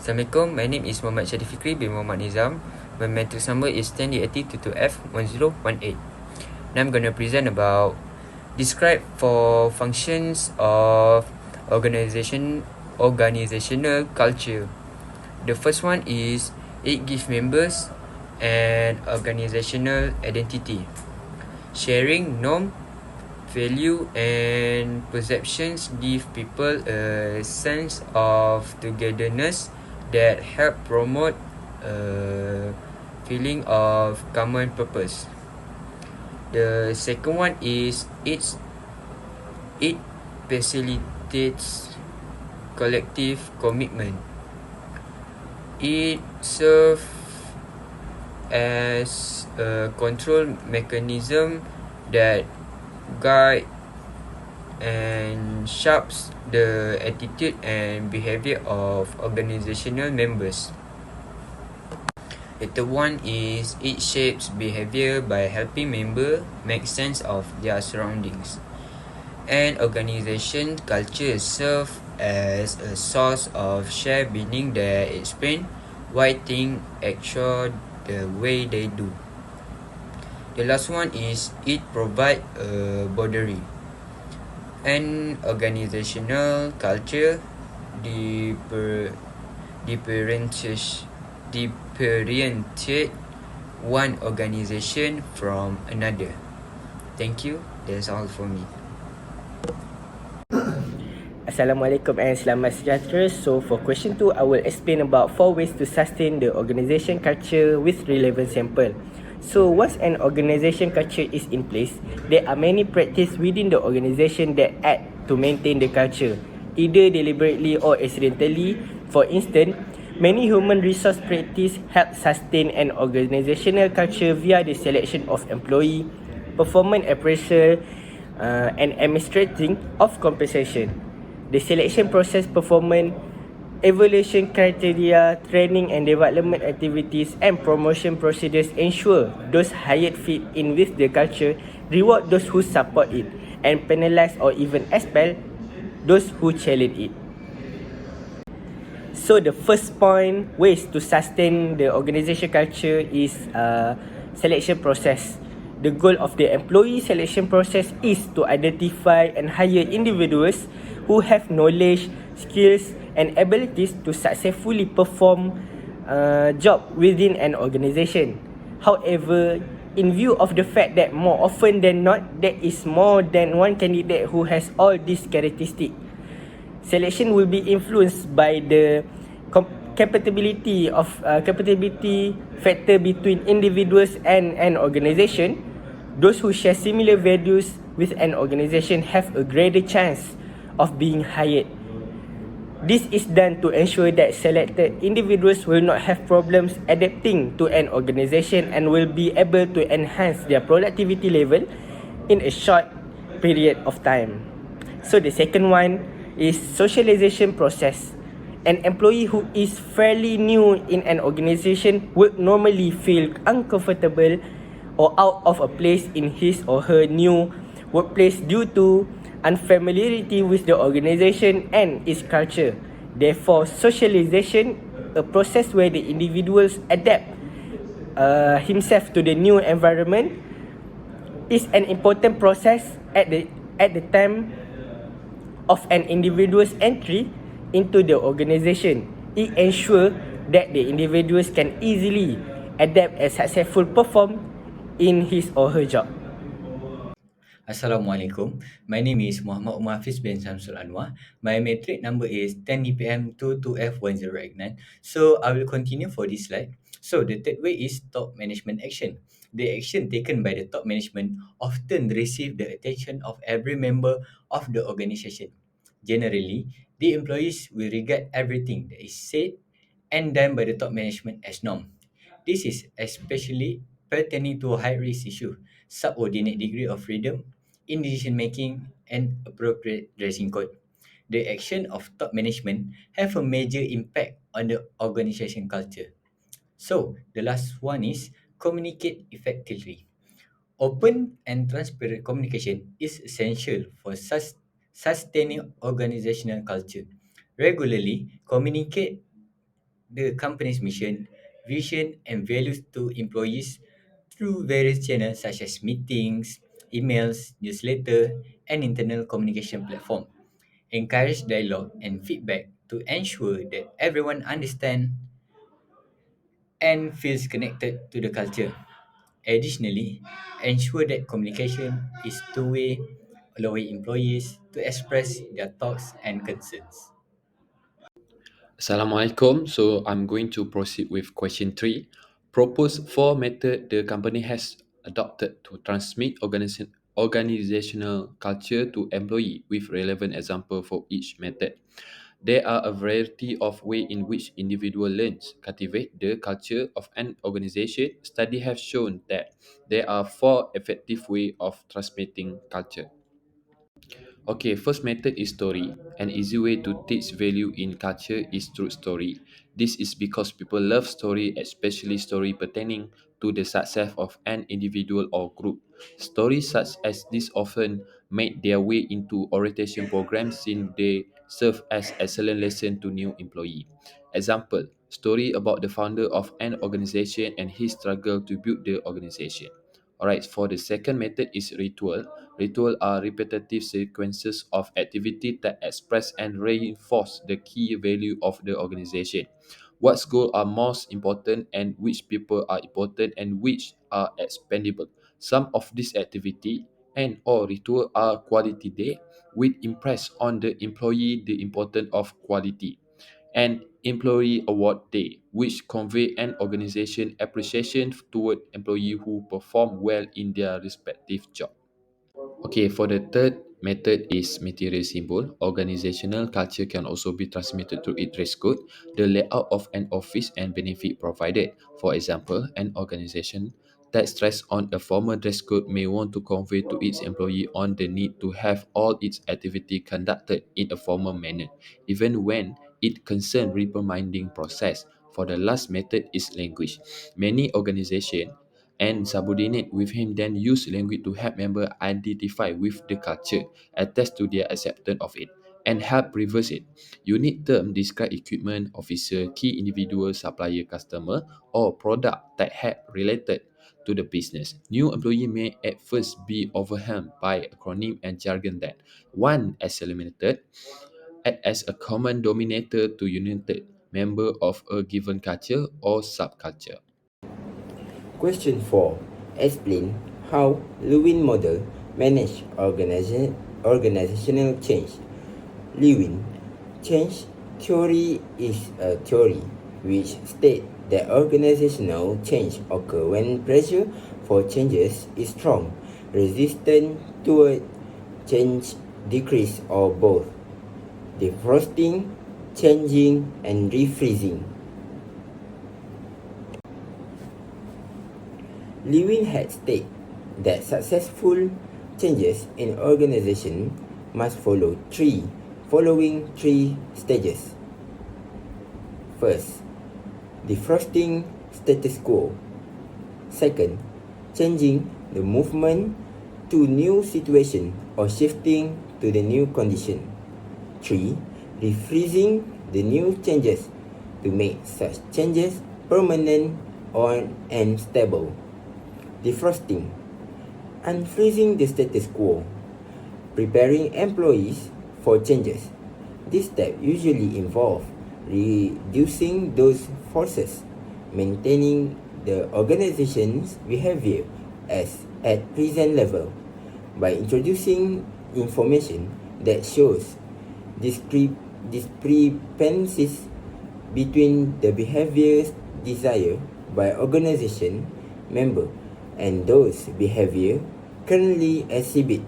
Assalamualaikum, my name is Muhammad Syarif Fikri bin Muhammad Nizam. My matrix number is 10D8022F1018. Now I'm going to present about describe for functions of organizational culture. The first one is it gives members an organizational identity. Sharing norm, value and perceptions give people a sense of togetherness that help promote a feeling of common purpose. The second one is it facilitates collective commitment. It serves as a control mechanism that guide and shapes the attitude and behavior of organizational members. The third one is it shapes behavior by helping members make sense of their surroundings. An organization culture serves as a source of shared meaning that explain why things act the way they do. The last one is it provides a boundary. An organizational culture differentiate one organization from another. Thank you. That's all for me. Assalamualaikum and selamat sejahtera. So for question 2, I will explain about 4 ways to sustain the organization culture with relevant sample. So once an organization culture is in place, there are many practices within the organization that add to maintain the culture, either deliberately or accidentally. For instance, many human resource practices help sustain an organizational culture via the selection of employee, performance appraisal, and administrating of compensation. The selection process, performance evaluation criteria, training and development activities and promotion procedures ensure those hired fit in with the culture, reward those who support it, and penalize or even expel those who challenge it. So the first point, ways to sustain the organization culture is selection process. The goal of the employee selection process is to identify and hire individuals who have knowledge, skills and abilities to successfully perform job within an organization. However, in view of the fact that more often than not, there is more than one candidate who has all these characteristics, selection will be influenced by the compatibility factor between individuals and an organization. Those who share similar values with an organization have a greater chance of being hired. This is done to ensure that selected individuals will not have problems adapting to an organization and will be able to enhance their productivity level in a short period of time. So the second one is socialization process. An employee who is fairly new in an organization would normally feel uncomfortable or out of a place in his or her new workplace due to unfamiliarity with the organization and its culture. Therefore, socialization, a process where the individuals adapt himself to the new environment, is an important process at the time of an individual's entry into the organization. It ensures that the individuals can easily adapt and successfully perform in his or her job. Assalamualaikum. My name is Muhammad Umar Hafiz bin Samsul Anwar. My matric number is 10DPM22F1089. So I will continue for this slide. So the third way is top management action. The action taken by the top management often receive the attention of every member of the organization. Generally, the employees will regard everything that is said and done by the top management as norm. This is especially pertaining to high-risk issue, subordinate degree of freedom in decision making and appropriate dressing code. The action of top management have a major impact on the organization culture. So the last one is communicate effectively. Open and transparent communication is essential for sustaining organizational culture. Regularly communicate the company's mission, vision, and values to employees through various channels such as meetings, emails, newsletter, and internal communication platform. Encourage dialogue and feedback to ensure that everyone understands and feels connected to the culture. Additionally, ensure that communication is two-way, allowing employees to express their thoughts and concerns. Assalamualaikum. So I'm going to proceed with question 3. Propose 4 method the company has adopted to transmit organizational culture to employee with relevant example for each method. There are a variety of ways in which individual learns cultivate the culture of an organization. Study have shown that there are 4 effective ways of transmitting culture. Okay, first method is story. An easy way to teach value in culture is through story. This is because people love story, especially story pertaining to the success of an individual or group. Stories such as this often make their way into orientation programs since they serve as excellent lesson to new employee. Example, story about the founder of an organization and his struggle to build the organization. Alright, for the second method is ritual. Ritual are repetitive sequences of activity that express and reinforce the key value of the organization. What goals are most important and which people are important and which are expendable. Some of these activity and or ritual are quality day, which impress on the employee the importance of quality, and Employee Award Day, which convey an organization appreciation toward employee who perform well in their respective job. Okay, for the third method is material symbol. Organizational culture can also be transmitted through its dress code, the layout of an office, and benefit provided. For example, an organization that stress on a formal dress code may want to convey to its employee on the need to have all its activity conducted in a formal manner, even when it concern reprimanding process. For the last method is language. Many organizations and subordinate with him then use language to help member identify with the culture, attest to their acceptance of it, and help reverse it. Unique term describe equipment, officer, key individual, supplier, customer, or product that have related to the business. New employee may at first be overwhelmed by acronym and jargon that one as eliminated act as a common denominator to united member of a given culture or subculture. Question 4. Explain how Lewin model manage organizational change. Lewin change theory is a theory which states that organizational change occur when pressure for changes is strong, resistance toward change decrease, or both. Defrosting, changing, and refreezing. Lewin had stated that successful changes in organization must follow following three stages. First, defrosting status quo. Second, changing the movement to new situation or shifting to the new condition. 3. Refreezing the new changes to make such changes permanent and stable. Defrosting, unfreezing the status quo, preparing employees for changes. This step usually involves reducing those forces, maintaining the organization's behavior as at present level by introducing information that shows discrepancies between the behaviors desired by organization member and those behavior currently exhibit.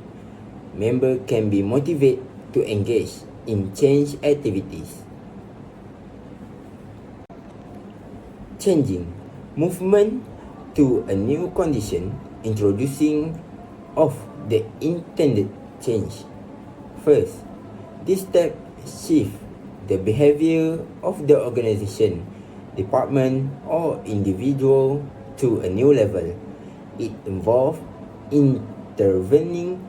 Member can be motivated to engage in change activities. Changing movement to a new condition, introducing of the intended change. First, this step shift the behavior of the organization, department, or individual to a new level. It involves intervening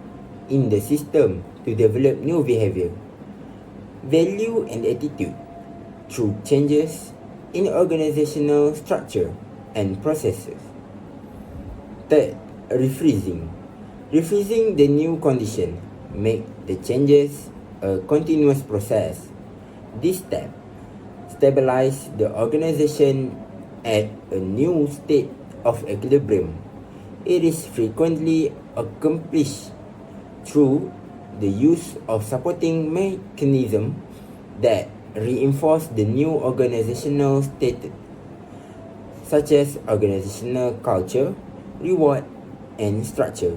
in the system to develop new behavior, value, and attitude. Through changes in organizational structure and processes. Third, rephrasing. Rephrasing the new condition make the changes a continuous process. This step stabilize the organization at a new state of equilibrium. It is frequently accomplished through the use of supporting mechanisms that reinforce the new organizational state, such as organizational culture, reward, and structure.